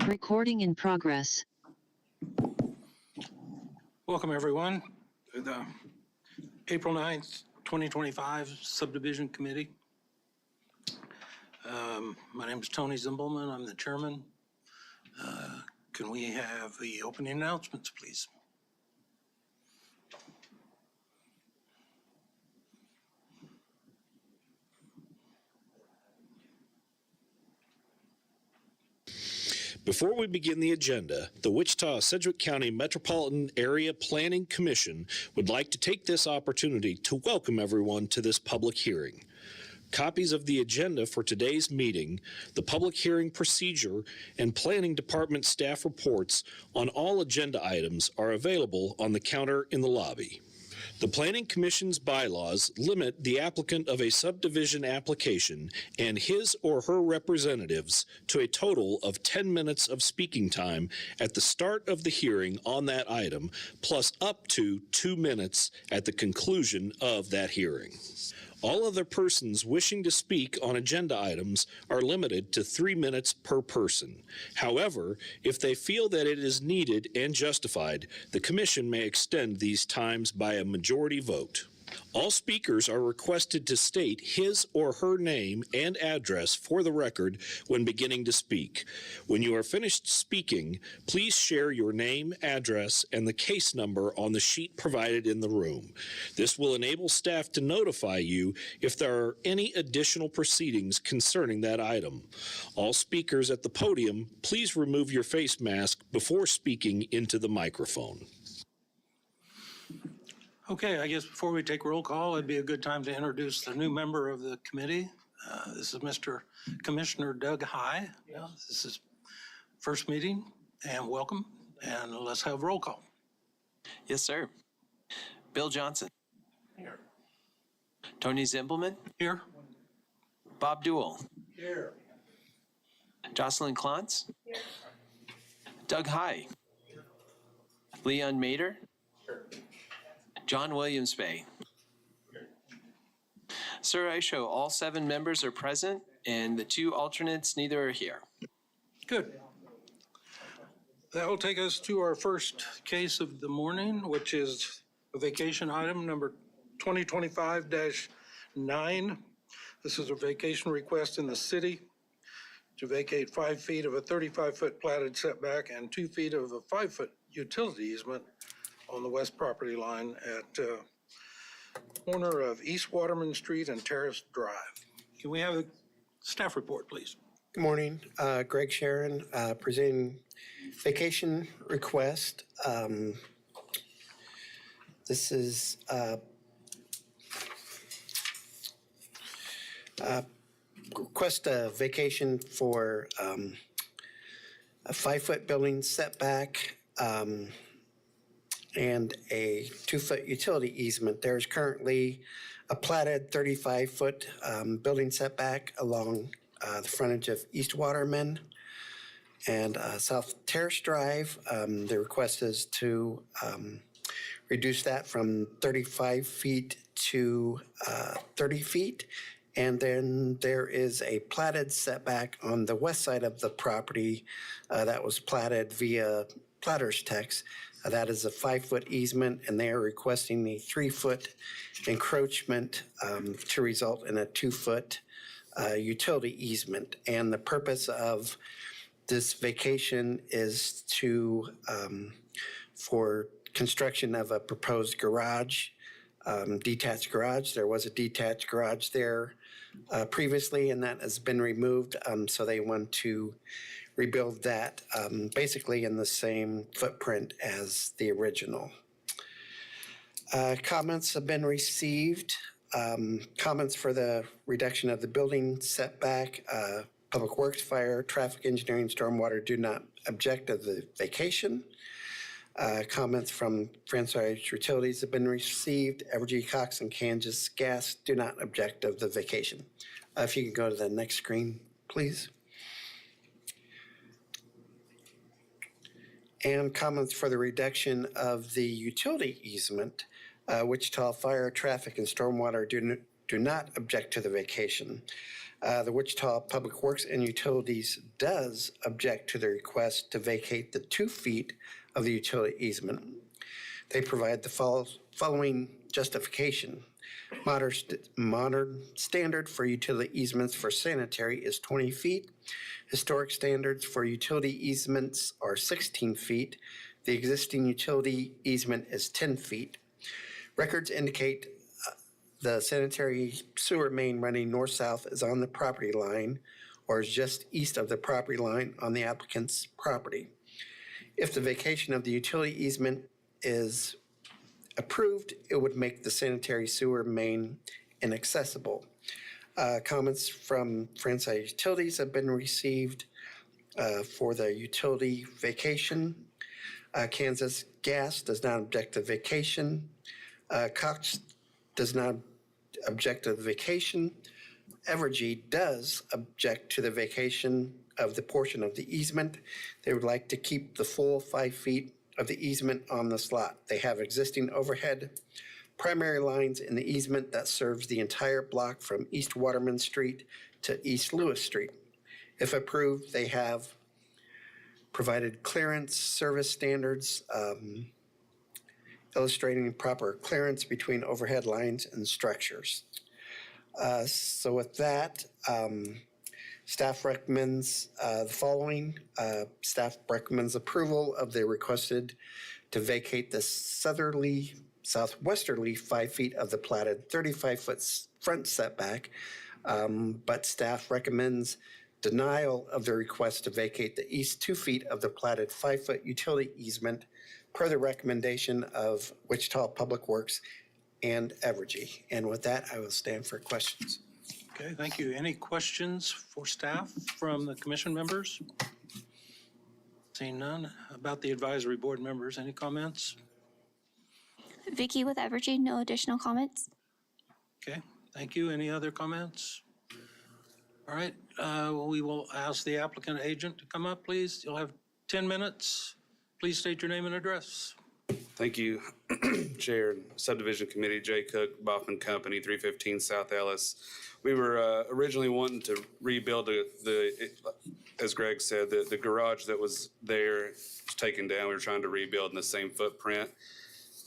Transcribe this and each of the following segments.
Recording in progress. Welcome, everyone, to the April 9th, 2025 Subdivision Committee. My name is Tony Zimbelman. I'm the chairman. Can we have the opening announcements, please? Before we begin the agenda, the Wichita-Sedgwick County Metropolitan Area Planning Commission would like to take this opportunity to welcome everyone to this public hearing. Copies of the agenda for today's meeting, the public hearing procedure, and Planning Department staff reports on all agenda items are available on the counter in the lobby. The Planning Commission's bylaws limit the applicant of a subdivision application and his or her representatives to a total of 10 minutes of speaking time at the start of the hearing on that item, plus up to 2 minutes at the conclusion of that hearing. All other persons wishing to speak on agenda items are limited to 3 minutes per person. However, if they feel that it is needed and justified, the Commission may extend these times by a majority vote. All speakers are requested to state his or her name and address for the record when beginning to speak. When you are finished speaking, please share your name, address, and the case number on the sheet provided in the room. This will enable staff to notify you if there are any additional proceedings concerning that item. All speakers at the podium, please remove your face mask before speaking into the microphone. Okay, I guess before we take roll call, it'd be a good time to introduce the new member of the committee. This is Mr. Commissioner Doug High. This is first meeting, and welcome, and let's have roll call. Yes, sir. Bill Johnson. Here. Tony Zimbelman. Here. Bob Duell. Here. Jocelyn Klontz. Here. Doug High. Leon Mader. Here. John Williams Bay. Sir, I show all 7 members are present and the 2 alternates neither are here. Good. That will take us to our first case of the morning, which is a vacation item number 2025-9. This is a vacation request in the city to vacate 5 feet of a 35-foot platted setback and 2 feet of a 5-foot utility easement on the west property line at corner of East Waterman Street and Terrace Drive. Can we have a staff report, please? Good morning. Greg Sharon, presenting vacation request. This is request a vacation for a 5-foot building setback and a 2-foot utility easement. There's currently a platted 35-foot building setback along the frontage of East Waterman and South Terrace Drive. The request is to reduce that from 35 feet to 30 feet. And then there is a platted setback on the west side of the property that was platted via platter's text. That is a 5-foot easement, and they are requesting the 3-foot encroachment to result in a 2-foot utility easement. And the purpose of this vacation is to for construction of a proposed garage, detached garage. There was a detached garage there previously, and that has been removed. So they want to rebuild that basically in the same footprint as the original. Comments have been received. Comments for the reduction of the building setback. Public Works, Fire, Traffic Engineering, Stormwater do not object to the vacation. Comments from Franchise Utilities have been received. Evergy, Cox, and Kansas Gas do not object of the vacation. If you can go to the next screen, please. And comments for the reduction of the utility easement. Wichita Fire, Traffic, and Stormwater do not object to the vacation. The Wichita Public Works and Utilities does object to the request to vacate the 2 feet of the utility easement. They provide the following justification. Modern standard for utility easements for sanitary is 20 feet. Historic standards for utility easements are 16 feet. The existing utility easement is 10 feet. Records indicate the sanitary sewer main running north-south is on the property line or is just east of the property line on the applicant's property. If the vacation of the utility easement is approved, it would make the sanitary sewer main inaccessible. Comments from Franchise Utilities have been received for the utility vacation. Kansas Gas does not object to vacation. Cox does not object to the vacation. Evergy does object to the vacation of the portion of the easement. They would like to keep the full 5 feet of the easement on this lot. They have existing overhead primary lines in the easement that serves the entire block from East Waterman Street to East Lewis Street. If approved, they have provided clearance service standards illustrating proper clearance between overhead lines and structures. So with that, staff recommends the following. Staff recommends approval of the requested to vacate the southwesterly 5 feet of the platted 35-foot front setback, but staff recommends denial of the request to vacate the east 2 feet of the platted 5-foot utility easement per the recommendation of Wichita Public Works and Evergy. And with that, I will stand for questions. Okay, thank you. Any questions for staff from the commission members? Seeing none. About the advisory board members, any comments? Vicky with Evergy, no additional comments. Okay, thank you. Any other comments? All right, we will ask the applicant agent to come up, please. You'll have 10 minutes. Please state your name and address. Thank you, Chair. Subdivision Committee, Jay Cook, Baughman Company, 315 South Ellis. We were originally wanting to rebuild as Greg said, the garage that was there was taken down. We were trying to rebuild in the same footprint.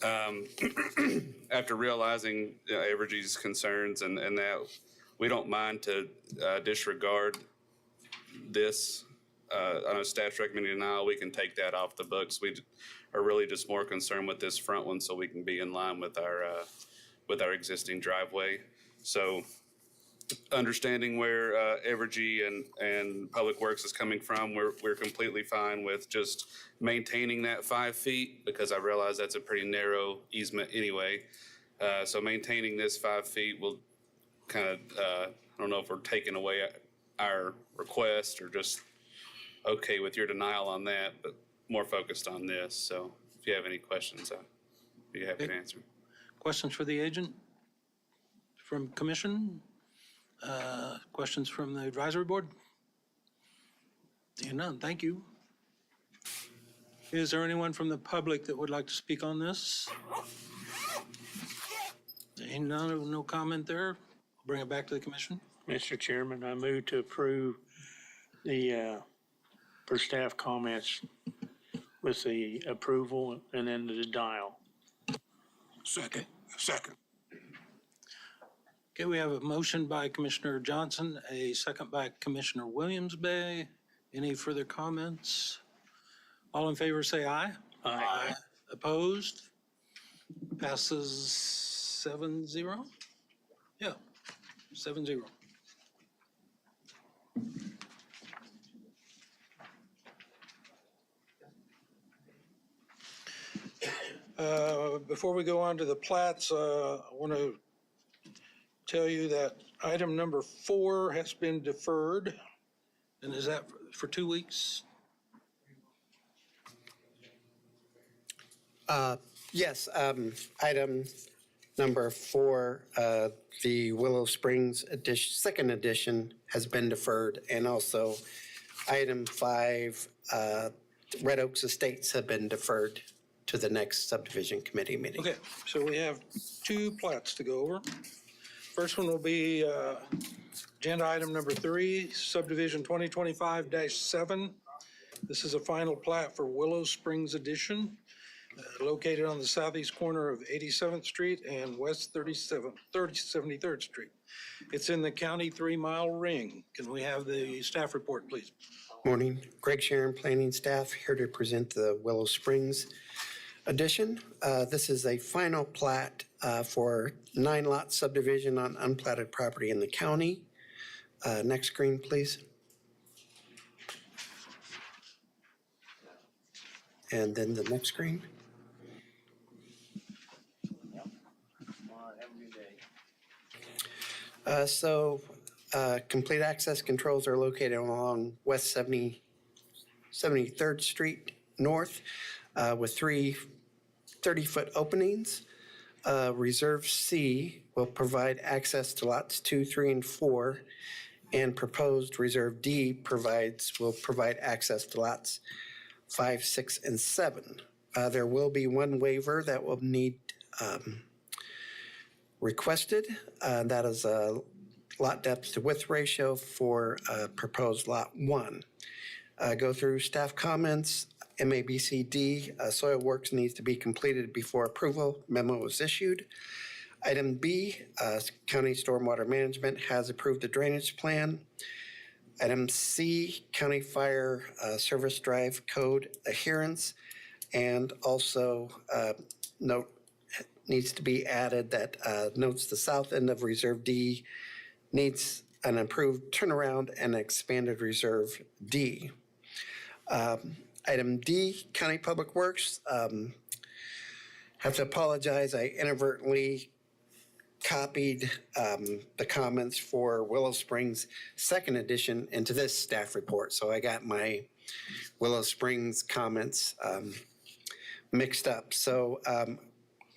After realizing Evergy's concerns and that we don't mind to disregard this, I know staff's recommending denial, we can take that off the books. We are really just more concerned with this front one so we can be in line with our existing driveway. So understanding where Evergy and Public Works is coming from, we're completely fine with just maintaining that 5 feet because I realize that's a pretty narrow easement anyway. So maintaining this 5 feet will kind of, I don't know if we're taking away our request or just okay with your denial on that, but more focused on this. So if you have any questions, I'd be happy to answer. Questions for the agent from commission? Questions from the advisory board? Seeing none, thank you. Is there anyone from the public that would like to speak on this? Seeing none, no comment there. I'll bring it back to the commission. Mr. Chairman, I move to approve the, for staff comments with the approval and then the denial. Second. Okay, we have a motion by Commissioner Johnson, a second by Commissioner Williams-Bay. Any further comments? All in favor say aye. Aye. Opposed? Passes 7-0? Yeah, 7-0. Before we go on to the plats, I want to tell you that item number 4 has been deferred. And is that for 2 weeks? Yes, item Number 4, the Willow Springs edition, second edition has been deferred, and also item 5, Red Oaks Estates have been deferred to the next subdivision committee meeting. Okay, so we have 2 plats to go over. First one will be agenda item number 3, subdivision 2025-7. This is a final plat for Willow Springs Edition, located on the southeast corner of 87th Street and West 73rd Street. It's in the county 3-mile ring. Can we have the staff report, please? Morning, Greg Sharon, planning staff, here to present the Willow Springs Edition. This is a final plat for 9-lot subdivision on unplatted property in the county. Next screen, please. And then the next screen. Complete access controls are located along West 73rd Street North with 3 30-foot openings. Reserve C will provide access to lots 2, 3, and 4, and proposed Reserve D will provide access to lots 5, 6, and 7. There will be one waiver that will need requested. That is a lot depth to width ratio for proposed lot 1. Go through staff comments. MABCD, soil works needs to be completed before approval. Memo was issued. Item B, County Stormwater Management has approved the drainage plan. Item C, County Fire Service Drive Code adherence, and also note needs to be added that notes the south end of Reserve D needs an improved turnaround and expanded Reserve D. Item D, County Public Works. Have to apologize, I inadvertently copied the comments for Willow Springs second edition into this staff report. So I got my Willow Springs comments mixed up. So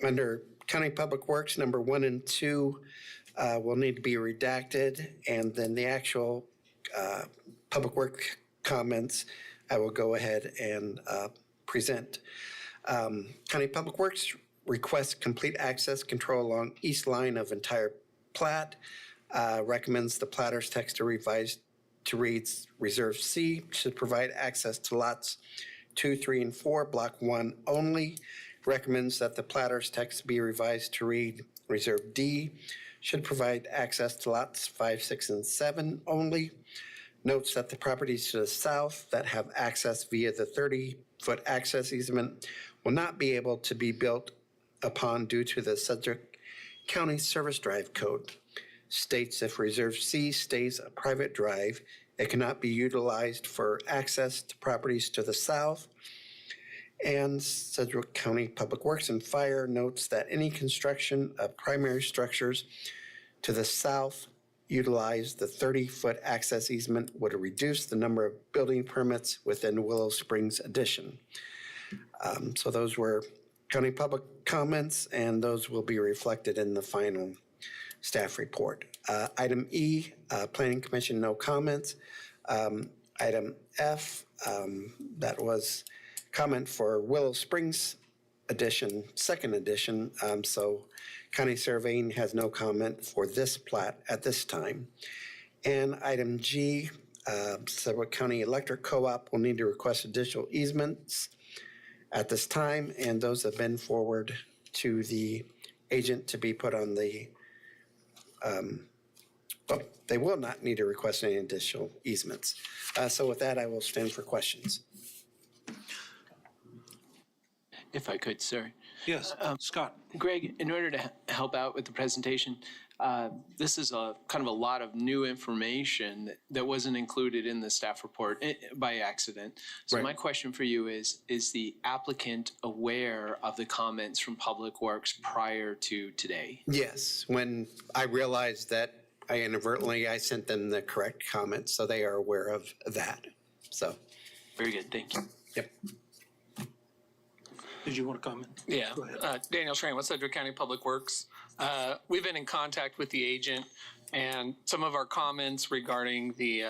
under County Public Works, number 1 and 2 will need to be redacted. And then the actual public work comments, I will go ahead and present. County Public Works requests complete access control along east line of entire plat. Recommends the platter's text to revise to read Reserve C should provide access to lots 2, 3, and 4, block 1 only. Recommends that the platter's text be revised to read Reserve D should provide access to lots 5, 6, and 7 only. Notes that the properties to the south that have access via the 30-foot access easement will not be able to be built upon due to the Sedgwick County Service Drive Code. States if Reserve C stays a private drive, it cannot be utilized for access to properties to the south. And Sedgwick County Public Works and Fire notes that any construction of primary structures to the south utilize the 30-foot access easement would reduce the number of building permits within Willow Springs Edition. So those were county public comments, and those will be reflected in the final staff report. Item E, Planning Commission, no comments. Item F, that was comment for Willow Springs Edition, second edition. So County Surveying has no comment for this plat at this time. And item G, Sedgwick County Electric Co-op will need to request additional easements at this time, and those have been forwarded to the agent to be put on the, they will not need to request any additional easements. So with that, I will stand for questions. If I could, sir. Yes, Scott. Greg, in order to help out with the presentation, this is a kind of a lot of new information that wasn't included in the staff report by accident. So Right. my question for you is the applicant aware of the comments from Public Works prior to today? Yes, when I realized that I sent them the correct comments, so they are aware of that. So, Very good, thank you. yep. Did you want to comment? Yeah, Go ahead. Daniel Schrain with Sedgwick County Public Works. We've been in contact with the agent, and some of our comments regarding the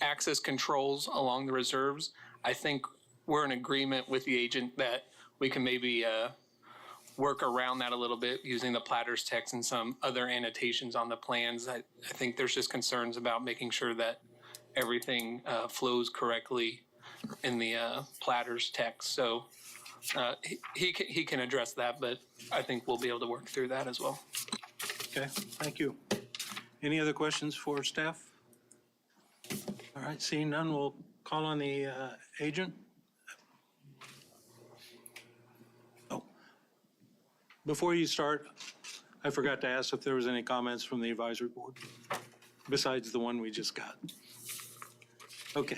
access controls along the reserves, I think we're in agreement with the agent that we can maybe work around that a little bit using the platter's text and some other annotations on the plans. I think there's just concerns about making sure that everything flows correctly in the platter's text. So he can address that, but I think we'll be able to work through that as well. Okay, thank you. Any other questions for staff? All right, seeing none, we'll call on the agent. Oh, before you start, I forgot to ask if there was any comments from the advisory board besides the one we just got. Okay.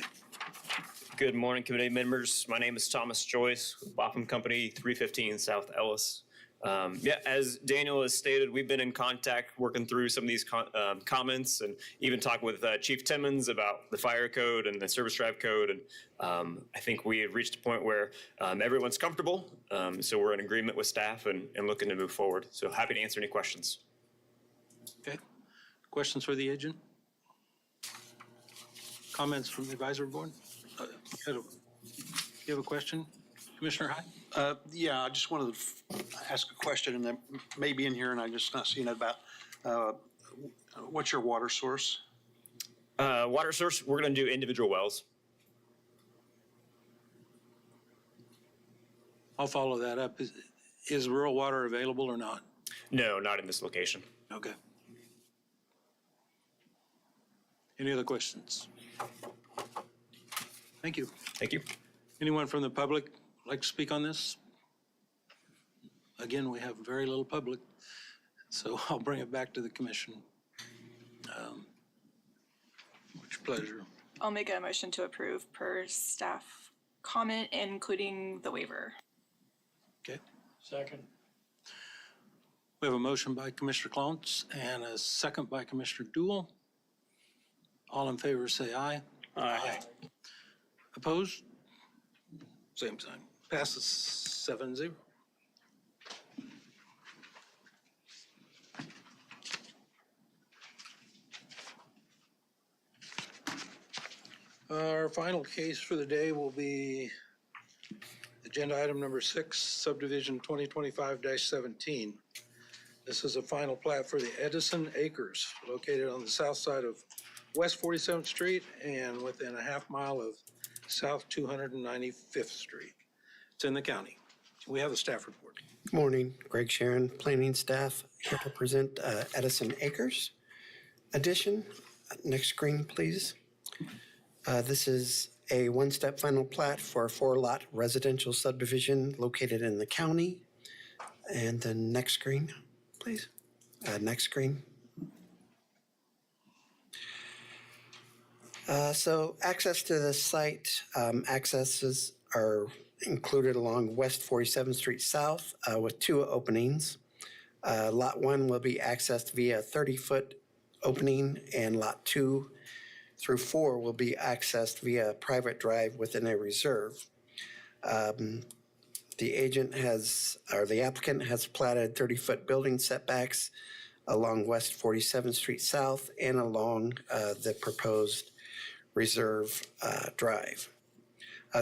Good morning, committee members. My name is Thomas Joyce with Bopham Company, 315 South Ellis. As Daniel has stated, we've been in contact working through some of these comments and even talking with Chief Timmons about the fire code and the service drive code. And I think we have reached a point where everyone's comfortable. So we're in agreement with staff and looking to move forward. So happy to answer any questions. Okay. Questions for the agent? Comments from the advisory board? You have a question? Commissioner Hyde? Yeah, I just wanted to ask a question, and that may be in here, and I'm just not seeing it about, what's your water source? Water source, we're going to do individual wells. I'll follow that up. Is rural water available or not? No, not in this location. Okay. Any other questions? Thank you. Thank you. Anyone from the public like to speak on this? Again, we have very little public, so I'll bring it back to the commission. What's your pleasure? I'll make a motion to approve per staff comment, including the waiver. Okay. Second. We have a motion by Commissioner Clontz and a second by Commissioner Dool. All in favor say aye. Aye. Opposed? Same sign. Passes 7-0. Our final case for the day will be agenda item number 6, subdivision 2025-17. This is a final plat for the Edison Acres, located on the south side of West 47th Street and within a half mile of South 295th Street. It's in the county. We have a staff report. Good morning, Greg Sharon, planning staff, here to present Edison Acres addition. Next screen, please. This is a one-step final plat for a 4-lot residential subdivision located in the county. And the next screen, please. Next screen. So access to the site, accesses are included along West 47th Street South with 2 openings. Lot 1 will be accessed via 30-foot opening, and Lot 2 through 4 will be accessed via private drive within a reserve. The applicant has platted 30-foot building setbacks along West 47th Street South and along the proposed reserve drive.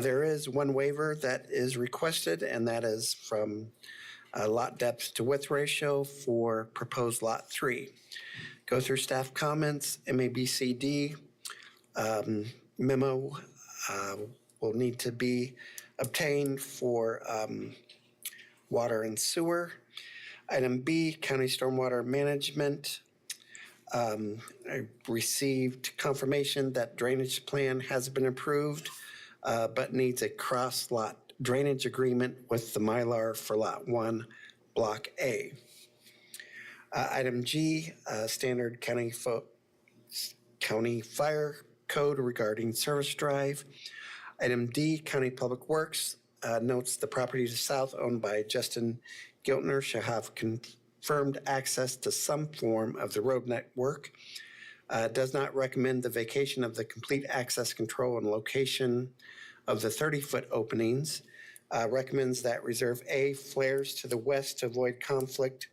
There is one waiver that is requested, and that is from lot depth to width ratio for proposed lot 3. Go through staff comments, MABCD memo will need to be obtained for water and sewer. Item B, county stormwater management. I received confirmation that drainage plan has been approved, but needs a cross-lot drainage agreement with the Mylar for Lot 1, Block A. Item G, standard county fire code regarding service drive. Item D, county public works notes the property to the south owned by Justin Giltner shall have confirmed access to some form of the road network. Does not recommend the vacation of the complete access control and location of the 30-foot openings. recommends that Reserve A flares to the west to avoid conflict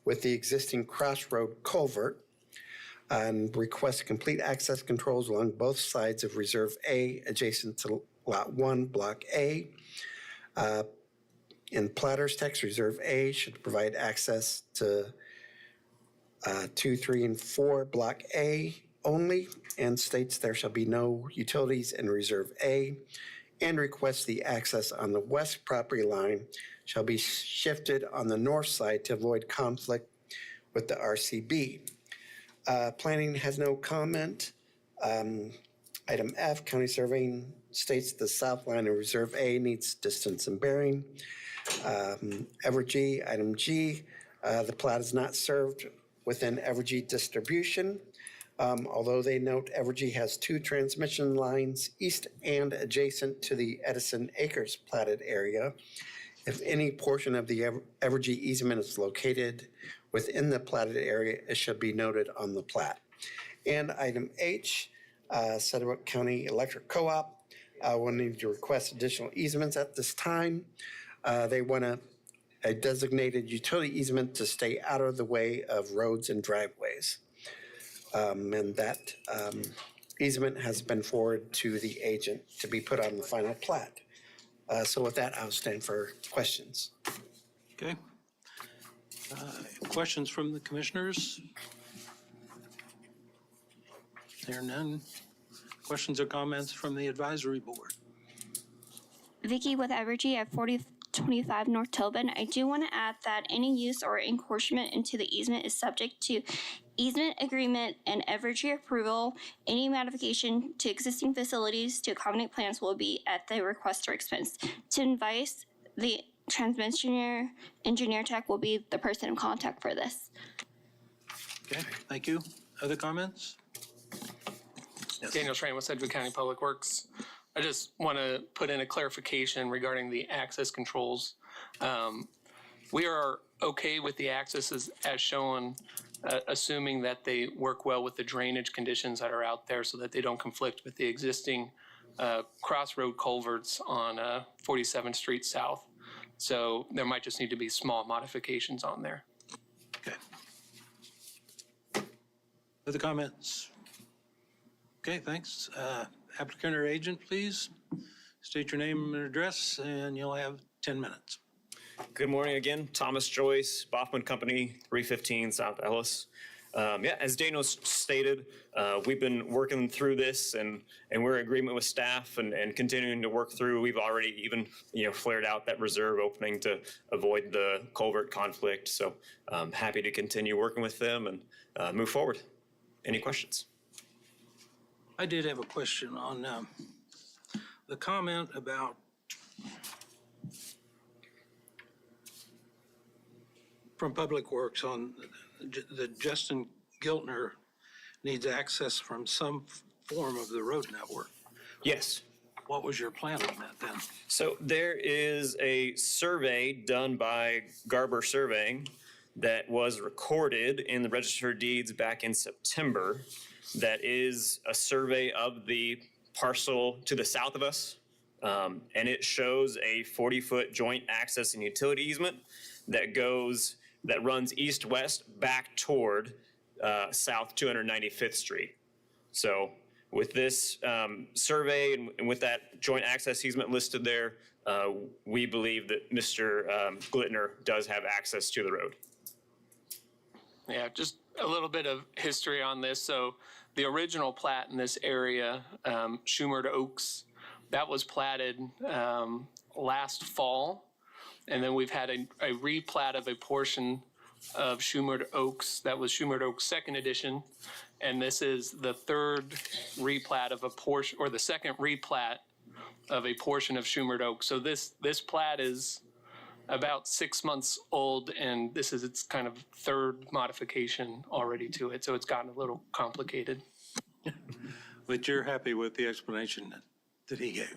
with the existing crossroad culvert, and requests complete access controls along both sides of Reserve A adjacent to Lot 1, Block A. In Platter's text, Reserve A should provide access to 2, 3, and 4, Block A only, and states there shall be no utilities in Reserve A, and requests the access on the west property line shall be shifted on the north side to avoid conflict with the RCB. Planning has no comment. Item F, county surveying states the south line of Reserve A needs distance and bearing. Evergy, item G, the plat is not served within Evergy distribution. Although they note Evergy has 2 transmission lines east and adjacent to the Edison Acres platted area. If any portion of the Evergy easement is located within the platted area, it should be noted on the plat. And item H, Sedgwick County Electric Co-op will need to request additional easements at this time. They want a designated utility easement to stay out of the way of roads and driveways. And that easement has been forwarded to the agent to be put on the final plat. So with that, I'll stand for questions. Okay. Questions from the commissioners? There are none. Questions or comments from the advisory board? Vicky with Evergy at 4025 North Tobin. I do want to add that any use or encroachment into the easement is subject to easement agreement and Evergy approval. Any modification to existing facilities to accommodate plans will be at the requester expense. To advise, the transmission engineer tech will be the person in contact for this. Okay, thank you. Other comments? Yes. Daniel Schramm with Sedgwick County Public Works. I just want to put in a clarification regarding the access controls. We are okay with the accesses as shown, assuming that they work well with the drainage conditions that are out there so that they don't conflict with the existing crossroad culverts on 47th Street South. So there might just need to be small modifications on there. Okay. Other comments? Okay, thanks. Applicant or agent, please state your name and address, and you'll have 10 minutes. Good morning again. Thomas Joyce, Baughman Company, 315 South Ellis. As Daniel stated, we've been working through this and we're in agreement with staff and continuing to work through. We've already even, flared out that reserve opening to avoid the culvert conflict. So I'm happy to continue working with them and move forward. Any questions? I did have a question on the comment about from Public Works on the Justin Giltner needs access from some form of the road network. Yes. What was your plan on that then? So there is a survey done by Garber Surveying that was recorded in the Register of Deeds back in September. That is a survey of the parcel to the south of us. And it shows a 40-foot joint access and utility easement that runs east-west back toward South 295th Street. So with this survey and with that joint access easement listed there, we believe that Mr. Giltner does have access to the road. Yeah, just a little bit of history on this. So the original plat in this area, Schumer to Oaks, that was platted last fall. And then we've had a replat of a portion of Schumer to Oaks. That was Schumer to Oaks second edition. And this is the third replat of a portion, or the second replat of a portion of Schumer to Oaks. So this plat is about 6 months old, and this is its kind of third modification already to it. So it's gotten a little complicated. But you're happy with the explanation that he gave?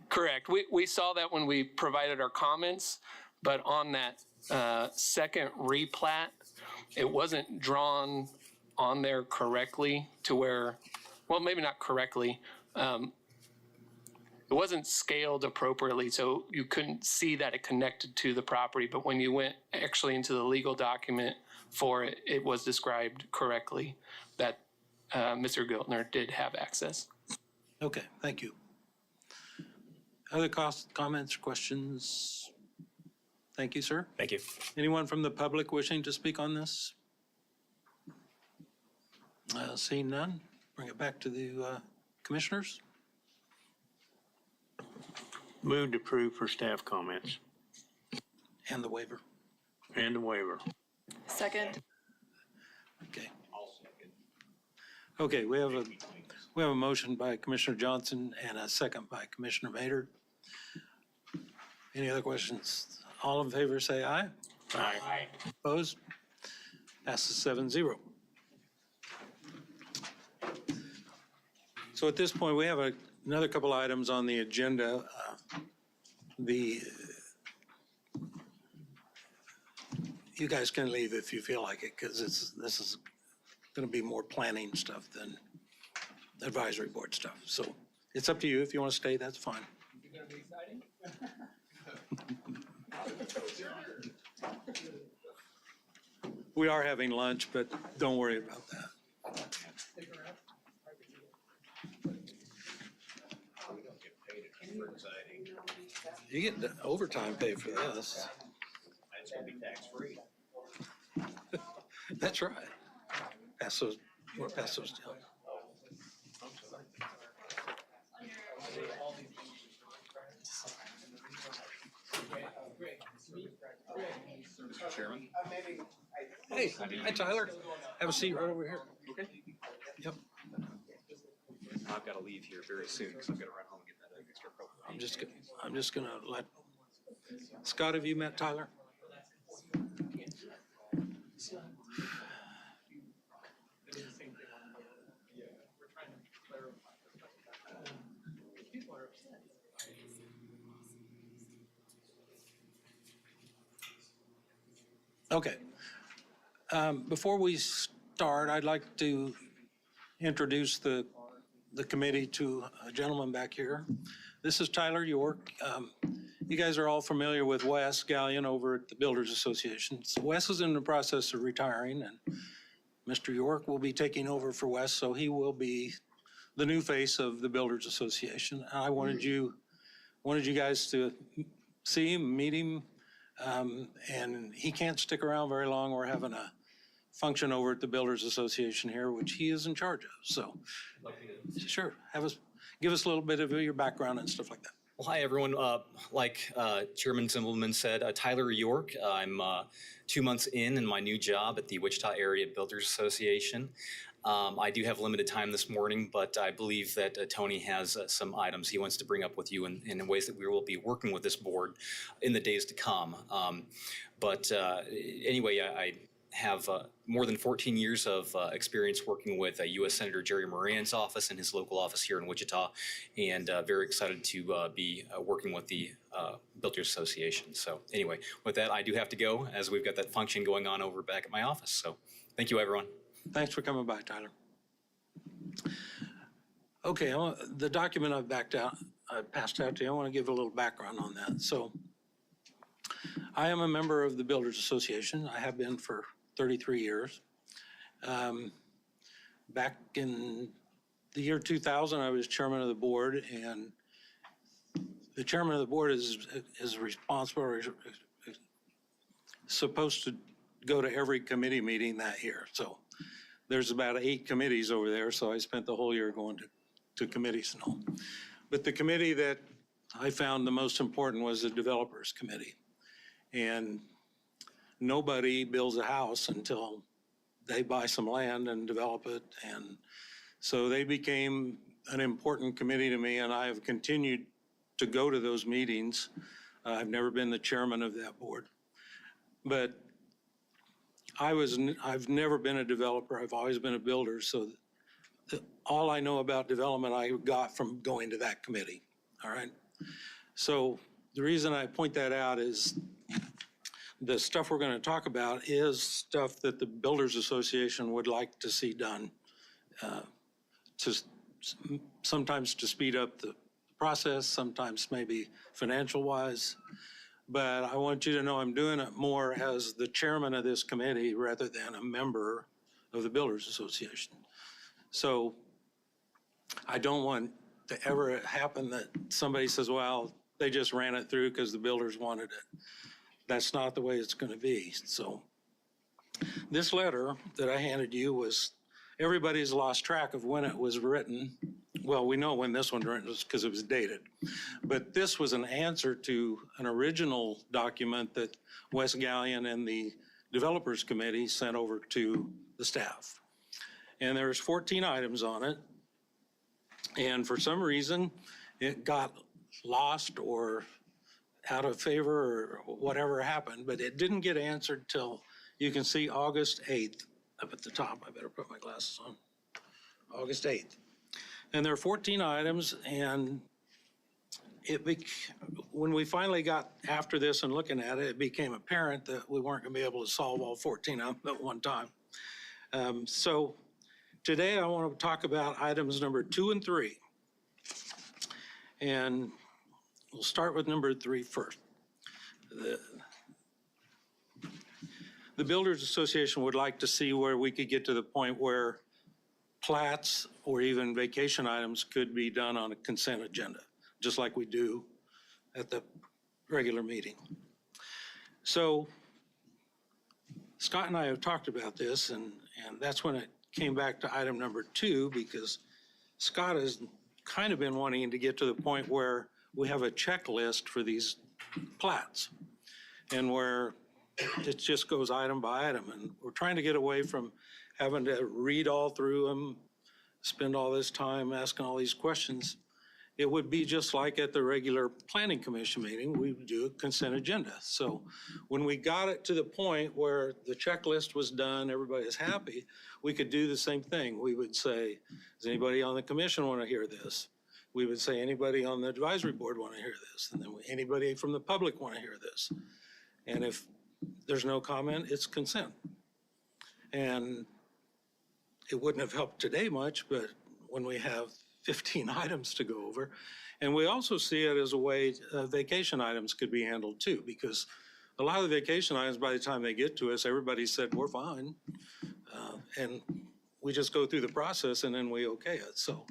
Correct. We saw that when we provided our comments, but on that second replat, it wasn't drawn on there correctly to where, well, maybe not correctly. it wasn't scaled appropriately, so you couldn't see that it connected to the property. But when you went actually into the legal document for it, it was described correctly that Mr. Giltner did have access. Okay, thank you. Other comments, questions? Thank you, sir. Thank you. Anyone from the public wishing to speak on this? Seeing none, bring it back to the commissioners. Move to approve for staff comments And the waiver. and the waiver. Second. Okay. Okay, we have a motion by Commissioner Johnson and a second by Commissioner Maynard. Any other questions? All in favor say aye. Aye. Opposed? Passes 7-0. So at this point, we have another couple items on the agenda. You guys can leave if you feel like it, because this is going to be more planning stuff than advisory board stuff. So it's up to you. If you want to stay, that's fine. Is it going to be exciting? We are having lunch, but don't worry about that. You get the overtime pay for this. It's gonna be tax-free. That's right. Pass those, or pass those down. Mr. Chairman? Hey, hi Tyler. Have a seat right over here. Okay. Yep. I've got to leave here very soon because I've got to run home and get that extra propane. I'm just gonna let, Scott, have you met Tyler? Okay. Before we start, I'd like to introduce the committee to a gentleman back here. This is Tyler York. You guys are all familiar with Wes Gallion over at the Builders Association. So Wes is in the process of retiring, and Mr. York will be taking over for Wes, so he will be the new face of the Builders Association. I wanted you guys to see him, meet him, and he can't stick around very long. We're having a function over at the Builders Association here, which he is in charge of. So, sure, give us a little bit of your background and stuff like that. Well, hi, everyone. Like Chairman Zimbelman said, Tyler York. I'm 2 months in my new job at the Wichita Area Builders Association. I do have limited time this morning, but I believe that Tony has some items he wants to bring up with you in ways that we will be working with this board in the days to come. Anyway, I have more than 14 years of experience working with U.S. Senator Jerry Moran's office and his local office here in Wichita, and very excited to be working with the Builders Association. So anyway, with that, I do have to go as we've got that function going on over back at my office. So thank you, everyone. Thanks for coming by, Tyler. Okay, the document I passed out to you, I want to give a little background on that. So I am a member of the Builders Association. I have been for 33 years. Back in the year 2000, I was chairman of the board, and the chairman of the board is responsible or is supposed to go to every committee meeting that year. So there's about 8 committees over there, so I spent the whole year going to committees and all. But the committee that I found the most important was the Developers Committee. And nobody builds a house until they buy some land and develop it. And so they became an important committee to me, and I have continued to go to those meetings. I've never been the chairman of that board. But I've never been a developer. I've always been a builder. So all I know about development I got from going to that committee. All right. So the reason I point that out is the stuff we're going to talk about is stuff that the Builders Association would like to see done, sometimes to speed up the process, sometimes maybe financial wise. But I want you to know I'm doing it more as the chairman of this committee rather than a member of the Builders Association. So I don't want to ever happen that somebody says, well, they just ran it through because the builders wanted it. That's not the way it's going to be. So this letter that I handed you was, everybody's lost track of when it was written. Well, we know when this one was because it was dated. But this was an answer to an original document that Wes Gallion and the Developers Committee sent over to the staff. And there's 14 items on it. And for some reason, it got lost or out of favor or whatever happened, but it didn't get answered till, you can see, August 8th up at the top. I better put my glasses on. August 8th. And there are 14 items, and when we finally got after this and looking at it, it became apparent that we weren't going to be able to solve all 14 of them at one time. So today I want to talk about items number 2 and 3. And we'll start with number 3 first. The Builders Association would like to see where we could get to the point where plats or even vacation items could be done on a consent agenda, just like we do at the regular meeting. So Scott and I have talked about this, and that's when it came back to item number 2, because Scott has kind of been wanting to get to the point where we have a checklist for these plats and where it just goes item by item. And we're trying to get away from having to read all through them, spend all this time asking all these questions. It would be just like at the regular planning commission meeting, we would do a consent agenda. So when we got it to the point where the checklist was done, everybody is happy, we could do the same thing. We would say, does anybody on the commission want to hear this? We would say, anybody on the advisory board want to hear this? And then anybody from the public want to hear this? And if there's no comment, it's consent. And it wouldn't have helped today much, but when we have 15 items to go over. And we also see it as a way vacation items could be handled too, because a lot of the vacation items, by the time they get to us, everybody said, we're fine. And we just go through the process and then we okay it. So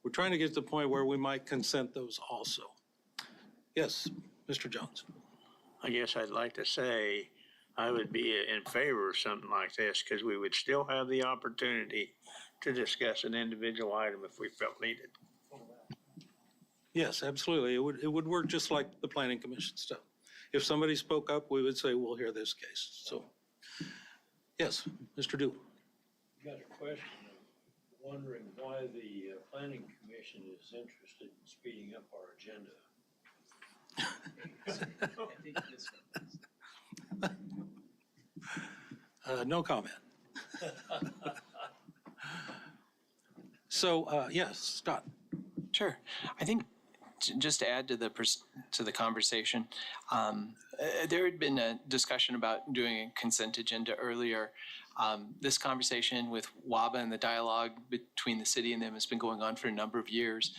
we're trying to get to the point where we might consent those also. Yes, Mr. Jones. I guess I'd like to say I would be in favor of something like this because we would still have the opportunity to discuss an individual item if we felt needed. Yes, absolutely. It would work just like the planning commission stuff. If somebody spoke up, we would say, we'll hear this case. So, yes, Mr. Dew. Got a question. I'm wondering why the planning commission is interested in speeding up our agenda. No comment. So, yes, Scott. Sure. I think just to add to the conversation, there had been a discussion about doing a consent agenda earlier. This conversation with WABA and the dialogue between the city and them has been going on for a number of years.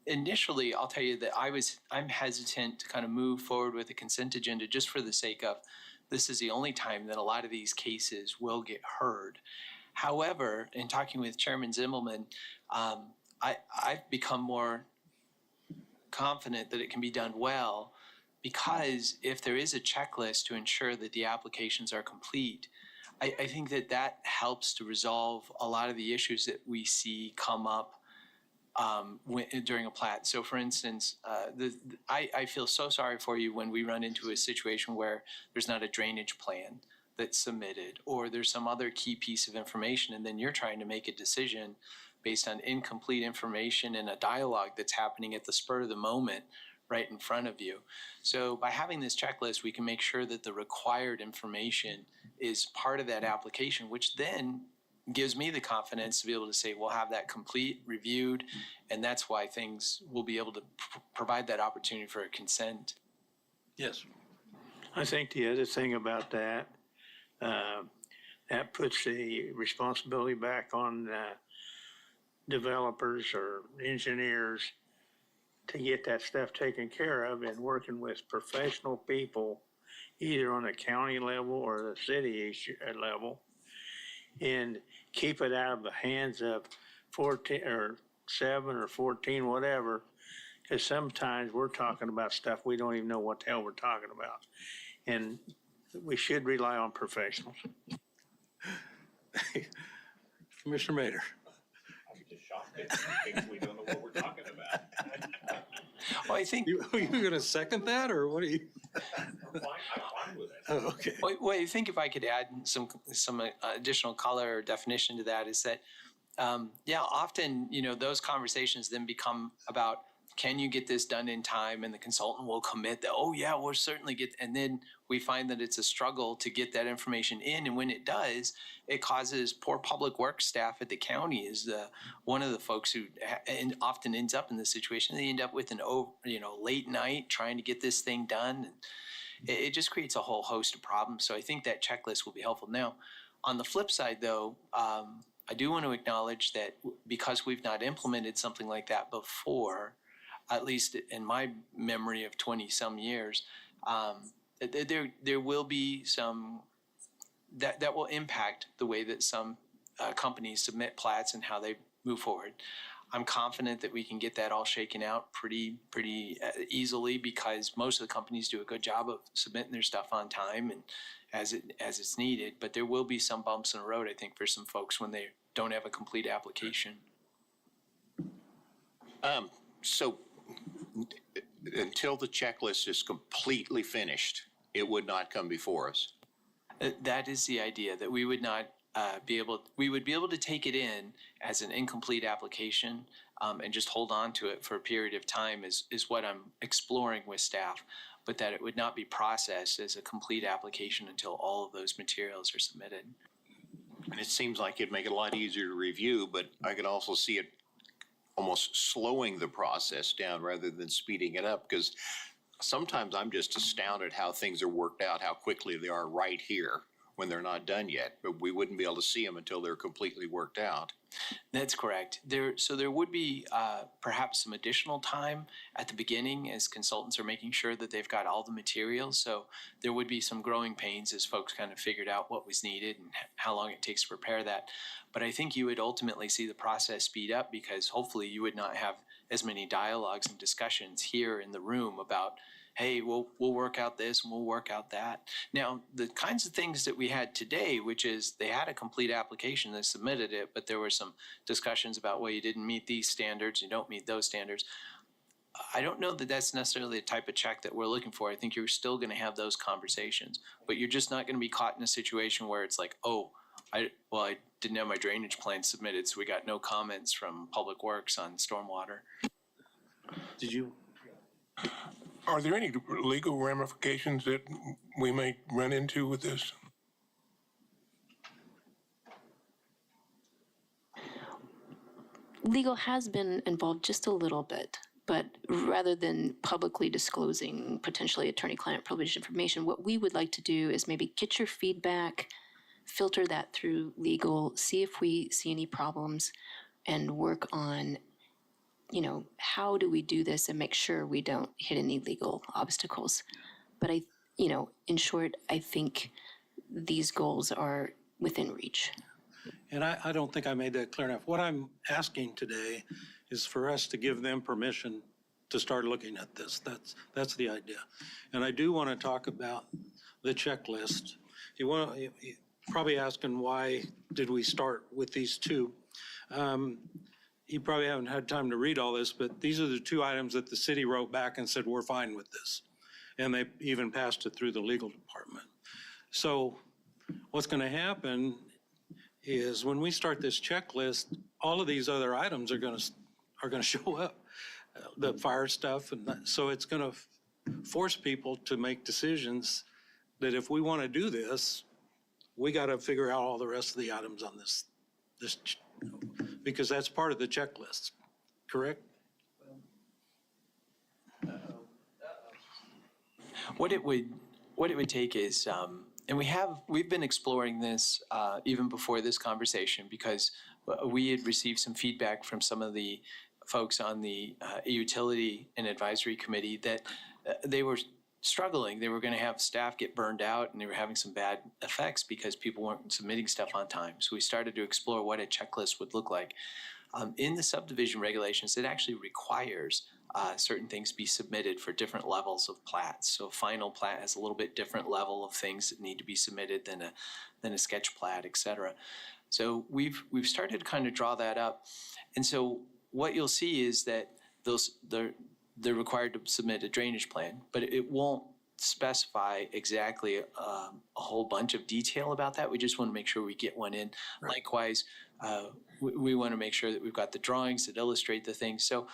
Initially, I'll tell you that I'm hesitant to kind of move forward with a consent agenda just for the sake of this is the only time that a lot of these cases will get heard. However, in talking with Chairman Zimmelman, I've become more confident that it can be done well, because if there is a checklist to ensure that the applications are complete, I think that helps to resolve a lot of the issues that we see come up during a plat. So for instance, I feel so sorry for you when we run into a situation where there's not a drainage plan that's submitted, or there's some other key piece of information, and then you're trying to make a decision based on incomplete information and a dialogue that's happening at the spur of the moment right in front of you. So by having this checklist, we can make sure that the required information is part of that application, which then gives me the confidence to be able to say, we'll have that complete, reviewed, and that's why things will be able to provide that opportunity for a consent. Yes. I think the other thing about that puts the responsibility back on developers or engineers to get that stuff taken care of and working with professional people, either on the county level or the city level, and keep it out of the hands of 14 or 7 or 14, whatever, because sometimes we're talking about stuff we don't even know what the hell we're talking about. And we should rely on professionals. Commissioner Mader. I'm just shocked that you think we don't know what we're talking about. Well, I think. Are you going to second that, or what are you? I'm fine with it. Oh, okay. Well, I think if I could add some additional color or definition to that is that, yeah, often, those conversations then become about, can you get this done in time? And the consultant will commit that, oh yeah, we'll certainly get, and then we find that it's a struggle to get that information in. And when it does, it causes poor public works staff at the county is one of the folks who often ends up in this situation. They end up with an late night trying to get this thing done. And it just creates a whole host of problems. So I think that checklist will be helpful. Now, on the flip side though, I do want to acknowledge that because we've not implemented something like that before, at least in my memory of 20 some years, there will be some that will impact the way that some companies submit plats and how they move forward. I'm confident that we can get that all shaken out pretty easily because most of the companies do a good job of submitting their stuff on time and as it's needed. But there will be some bumps in the road, I think, for some folks when they don't have a complete application. So until the checklist is completely finished, it would not come before us. That is the idea, that we would not we would be able to take it in as an incomplete application and just hold on to it for a period of time is what I'm exploring with staff, but that it would not be processed as a complete application until all of those materials are submitted. And it seems like it'd make it a lot easier to review, but I could also see it almost slowing the process down rather than speeding it up, because sometimes I'm just astounded how things are worked out, how quickly they are right here when they're not done yet, but we wouldn't be able to see them until they're completely worked out. That's correct. So there would be perhaps some additional time at the beginning as consultants are making sure that they've got all the materials. So there would be some growing pains as folks kind of figured out what was needed and how long it takes to prepare that. But I think you would ultimately see the process speed up because hopefully you would not have as many dialogues and discussions here in the room about, hey, we'll work out this and we'll work out that. Now, the kinds of things that we had today, which is they had a complete application, they submitted it, but there were some discussions about, well, you didn't meet these standards, you don't meet those standards. I don't know that that's necessarily the type of check that we're looking for. I think you're still going to have those conversations, but you're just not going to be caught in a situation where it's like, oh, I didn't have my drainage plan submitted, so we got no comments from Public Works on stormwater. Did you? Are there any legal ramifications that we may run into with this? Legal has been involved just a little bit, but rather than publicly disclosing potentially attorney-client privileged information, what we would like to do is maybe get your feedback, filter that through legal, see if we see any problems, and work on how do we do this and make sure we don't hit any legal obstacles. But in short, I think these goals are within reach. And I don't think I made that clear enough. What I'm asking today is for us to give them permission to start looking at this. That's the idea. And I do want to talk about the checklist. You're probably asking why did we start with these two? You probably haven't had time to read all this, but these are the two items that the city wrote back and said, we're fine with this. And they even passed it through the legal department. So what's going to happen is when we start this checklist, all of these other items are going to show up, the fire stuff. And so it's going to force people to make decisions that if we want to do this, we got to figure out all the rest of the items on this because that's part of the checklist, correct? What it would take is, and we've been exploring this even before this conversation because we had received some feedback from some of the folks on the utility and advisory committee that they were struggling. They were going to have staff get burned out, and they were having some bad effects because people weren't submitting stuff on time. So we started to explore what a checklist would look like. In the subdivision regulations, it actually requires certain things be submitted for different levels of plats. So final plat has a little bit different level of things that need to be submitted than a sketch plat, et cetera. So we've started to kind of draw that up. And so what you'll see is that they're required to submit a drainage plan, but it won't specify exactly a whole bunch of detail about that. We just want to make sure we get one in. Right. Likewise, we want to make sure that we've got the drawings that illustrate the things. So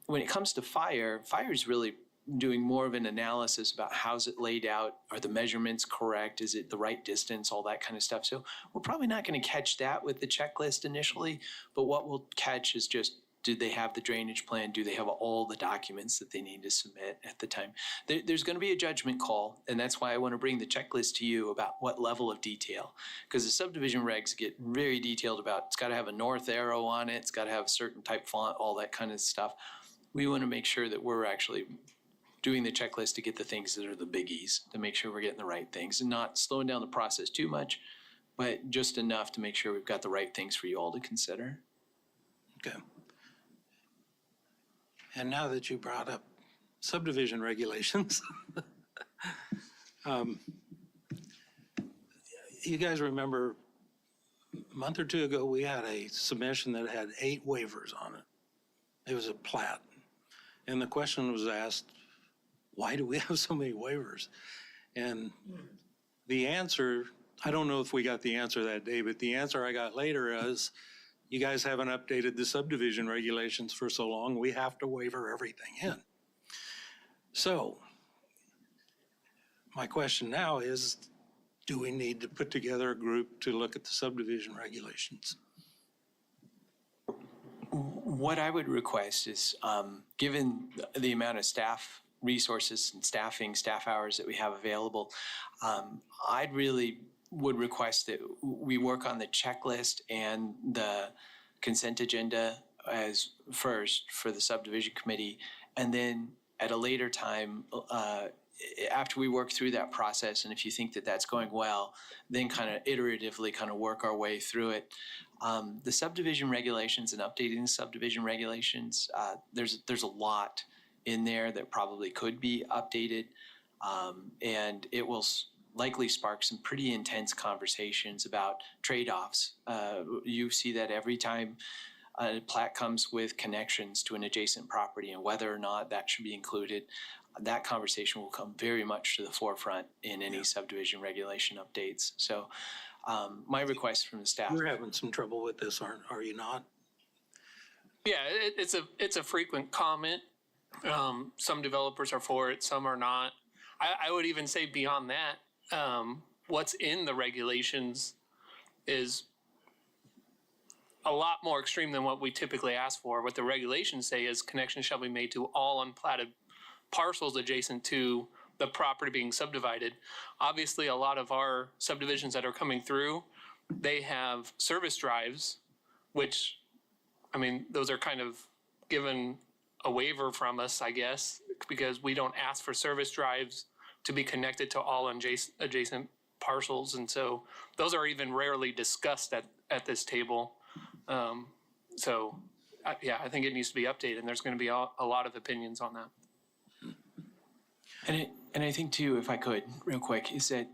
when it comes to fire is really doing more of an analysis about how's it laid out, are the measurements correct, is it the right distance, all that kind of stuff. So we're probably not going to catch that with the checklist initially, but what we'll catch is just, do they have the drainage plan? Do they have all the documents that they need to submit at the time? There's going to be a judgment call, and that's why I want to bring the checklist to you about what level of detail. Because the subdivision regs get very detailed about, it's got to have a north arrow on it, it's got to have a certain type font, all that kind of stuff. We want to make sure that we're actually doing the checklist to get the things that are the biggies, to make sure we're getting the right things and not slowing down the process too much, but just enough to make sure we've got the right things for you all to consider. Okay. And now that you brought up subdivision regulations, you guys remember a month or two ago, we had a submission that had 8 waivers on it. It was a plat. And the question was asked, why do we have so many waivers? And the answer, I don't know if we got the answer that day, but the answer I got later is, you guys haven't updated the subdivision regulations for so long, we have to waiver everything in. So my question now is, do we need to put together a group to look at the subdivision regulations? What I would request is, given the amount of staff resources and staff hours that we have available, I'd really would request that we work on the checklist and the consent agenda as first for the subdivision committee, and then at a later time, after we work through that process, and if you think that that's going well, then kind of iteratively kind of work our way through it. The subdivision regulations and updating the subdivision regulations, there's a lot in there that probably could be updated, and it will likely spark some pretty intense conversations about trade-offs. You see that every time a plat comes with connections to an adjacent property and whether or not that should be included. That conversation will come very much to the forefront in any subdivision regulation updates. So my request from the staff. You're having some trouble with this, are you not? Yeah, it's a frequent comment. Some developers are for it, some are not. I would even say beyond that, what's in the regulations is a lot more extreme than what we typically ask for. What the regulations say is connections shall be made to all unplatted parcels adjacent to the property being subdivided. Obviously, a lot of our subdivisions that are coming through, they have service drives, which, I mean, those are kind of given a waiver from us, I guess, because we don't ask for service drives to be connected to all adjacent parcels. And so those are even rarely discussed at this table. Yeah, I think it needs to be updated, and there's going to be a lot of opinions on that. And I think too, if I could, real quick, is that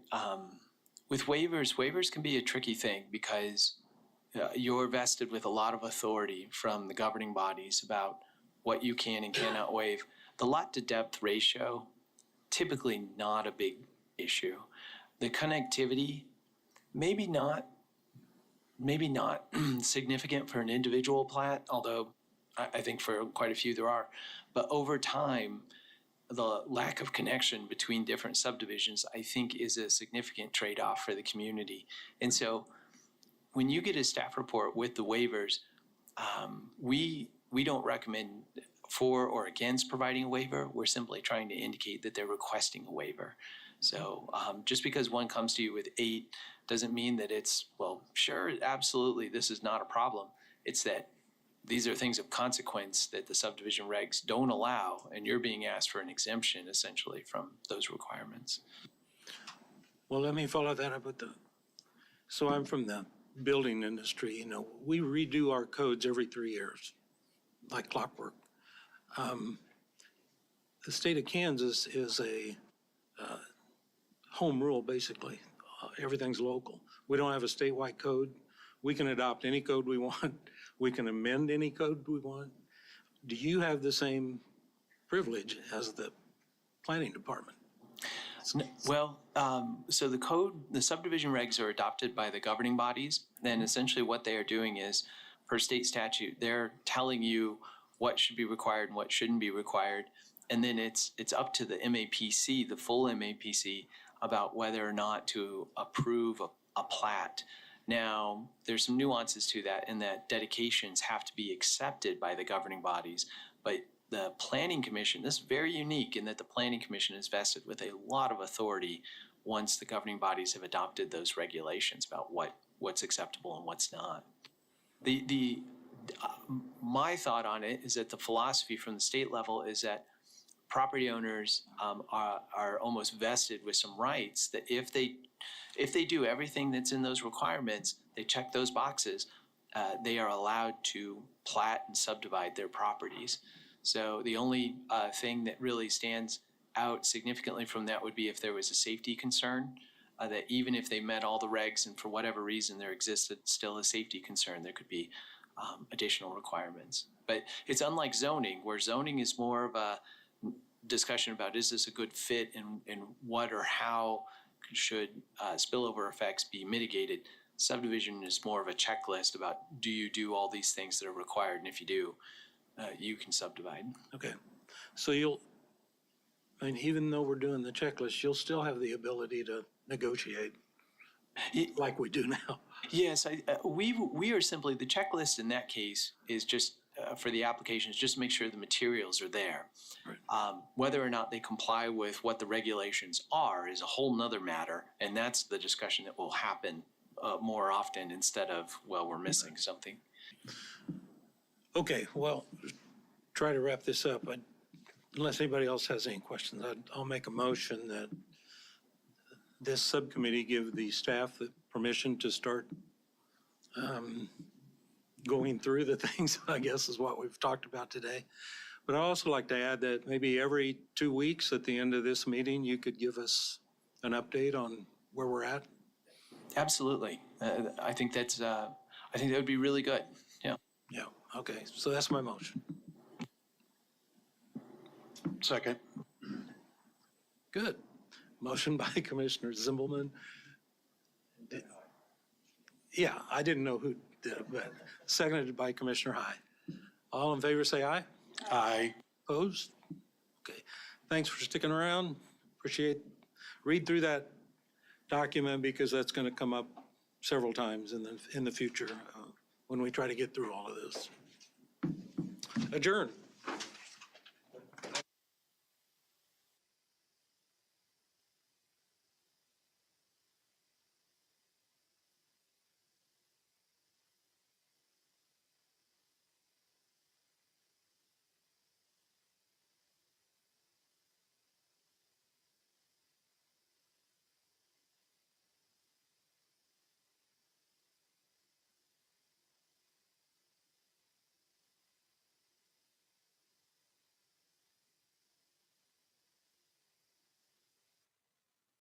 with waivers can be a tricky thing because you're vested with a lot of authority from the governing bodies about what you can and cannot waive. The lot to depth ratio, typically not a big issue. The connectivity, maybe not significant for an individual plat, although I think for quite a few there are. But over time, the lack of connection between different subdivisions, I think, is a significant trade-off for the community. And so when you get a staff report with the waivers, we don't recommend for or against providing a waiver. We're simply trying to indicate that they're requesting a waiver. So just because one comes to you with 8 doesn't mean that it's, well, sure, absolutely, this is not a problem. It's that these are things of consequence that the subdivision regs don't allow, and you're being asked for an exemption essentially from those requirements. Well, let me follow that up with so I'm from the building industry, you know, we redo our codes every 3 years, like clockwork. The state of Kansas is a home rule, basically. Everything's local. We don't have a statewide code. We can adopt any code we want. We can amend any code we want. Do you have the same privilege as the planning department? Well, so the subdivision regs are adopted by the governing bodies. Then essentially what they are doing is, per state statute, they're telling you what should be required and what shouldn't be required. And then it's up to the MAPC, the full MAPC, about whether or not to approve a plat. Now, there's some nuances to that in that dedications have to be accepted by the governing bodies, but the Planning Commission, this is very unique in that the Planning Commission is vested with a lot of authority once the governing bodies have adopted those regulations about what's acceptable and what's not. My thought on it is that the philosophy from the state level is that property owners are almost vested with some rights that if they do everything that's in those requirements, they check those boxes, they are allowed to plat and subdivide their properties. So the only thing that really stands out significantly from that would be if there was a safety concern, that even if they met all the regs and for whatever reason there existed still a safety concern, there could be additional requirements. But it's unlike zoning, where zoning is more of a discussion about is this a good fit and what or how should spillover effects be mitigated. Subdivision is more of a checklist about do you do all these things that are required, and if you do, you can subdivide. Okay, so even though we're doing the checklist, you'll still have the ability to negotiate like we do now. Yes, we are simply, the checklist in that case is just for the applications, just to make sure the materials are there. Right. Whether or not they comply with what the regulations are is a whole nother matter, and that's the discussion that will happen more often instead of, well, we're missing something. Okay, well, try to wrap this up. Unless anybody else has any questions, I'll make a motion that this subcommittee give the staff the permission to start going through the things, I guess, is what we've talked about today. But I'd also like to add that maybe every 2 weeks at the end of this meeting, you could give us an update on where we're at. Absolutely. I think that would be really good. Yeah. Yeah. Okay. So that's my motion. Second. Good. Motion by Commissioner Zimbelman. Yeah, I didn't know who did it, but seconded by Commissioner High. All in favor say aye. Aye. Opposed? Okay. Thanks for sticking around. Read through that document because that's going to come up several times in the future when we try to get through all of this. Adjourn.